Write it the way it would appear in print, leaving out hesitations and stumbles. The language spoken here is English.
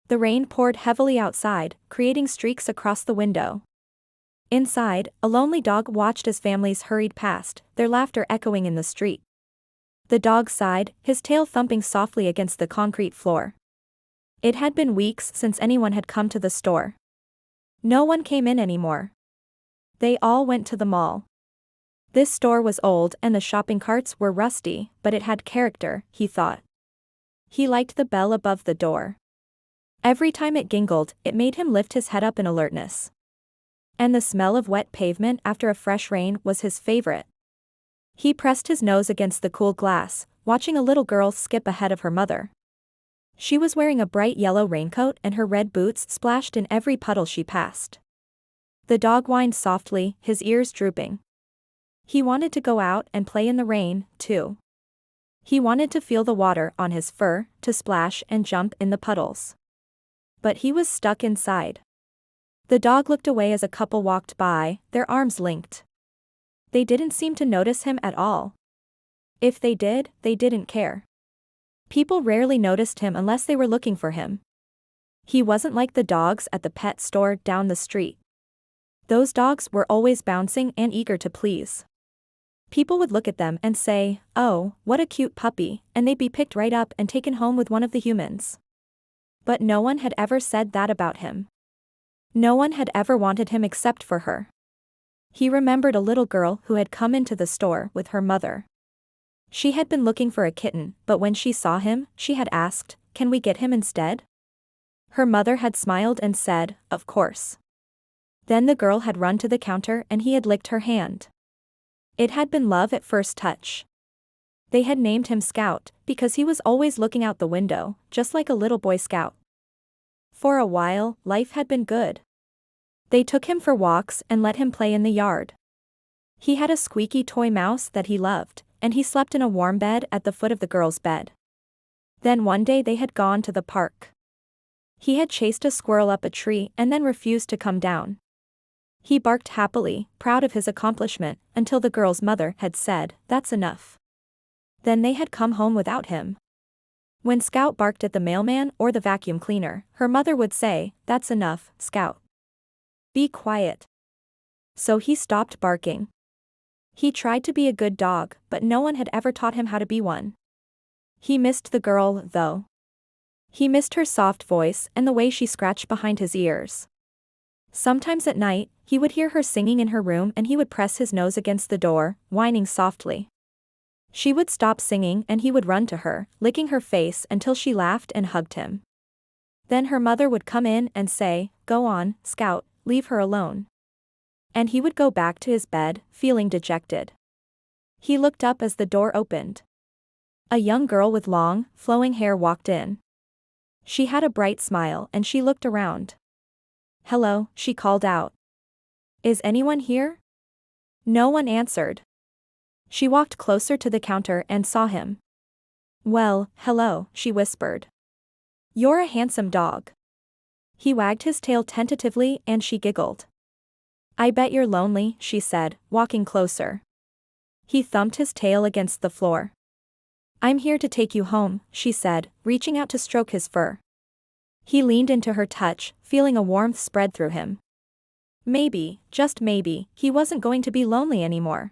The rain poured heavily outside, creating streaks across the window. Inside, a lonely dog watched as families hurried past, their laughter echoing in the street. The dog sighed, his tail thumping softly against the concrete floor. It had been weeks since anyone had come to the store. No one came in anymore. They all went to the mall. This store was old and the shopping carts were rusty, but it had character, he thought. He liked the bell above the door. Every time it gingled, it made him lift his head up in alertness. And the smell of wet pavement after a fresh rain was his favorite. He pressed his nose against the cool glass, watching a little girl skip ahead of her mother. She was wearing a bright yellow raincoat and her red boots splashed in every puddle she passed. The dog whined softly, his ears drooping. He wanted to go out and play in the rain, too. He wanted to feel the water on his fur, to splash and jump in the puddles. But he was stuck inside. The dog looked away as a couple walked by, their arms linked. They didn't seem to notice him at all. If they did, they didn't care. People rarely noticed him unless they were looking for him. He wasn't like the dogs at the pet store down the street. Those dogs were always bouncing and eager to please. People would look at them and say, "Oh, what a cute puppy," and they'd be picked right up and taken home with one of the humans. But no one had ever said that about him. No one had ever wanted him except for her. He remembered a little girl who had come into the store with her mother. She had been looking for a kitten, but when she saw him, she had asked, "Can we get him instead?" Her mother had smiled and said, "Of course." Then the girl had run to the counter and he had licked her hand. It had been love at first touch. They had named him Scout, because he was always looking out the window, just like a little Boy Scout. For a while, life had been good. They took him for walks and let him play in the yard. He had a squeaky toy mouse that he loved, and he slept in a warm bed at the foot of the girl's bed. Then one day they had gone to the park. He had chased a squirrel up a tree and then refused to come down. He barked happily, proud of his accomplishment, until the girl's mother had said, "That's enough." Then they had come home without him. When Scout barked at the mailman or the vacuum cleaner, her mother would say, "That's enough, Scout. Be quiet." So he stopped barking. He tried to be a good dog, but no one had ever taught him how to be one. He missed the girl, though. He missed her soft voice and the way she scratched behind his ears. Sometimes at night, he would hear her singing in her room and he would press his nose against the door, whining softly. She would stop singing and he would run to her, licking her face until she laughed and hugged him. Then her mother would come in and say, "Go on, Scout, leave her alone." And he would go back to his bed, feeling dejected. He looked up as the door opened. A young girl with long, flowing hair walked in. She had a bright smile and she looked around. "Hello," she called out. "Is anyone here?" No one answered. She walked closer to the counter and saw him. "Well, hello," she whispered. "You're a handsome dog." He wagged his tail tentatively and she giggled. "I bet you're lonely," she said, walking closer. He thumped his tail against the floor. "I'm here to take you home," she said, reaching out to stroke his fur. He leaned into her touch, feeling a warmth spread through him. Maybe, just maybe, he wasn't going to be lonely anymore.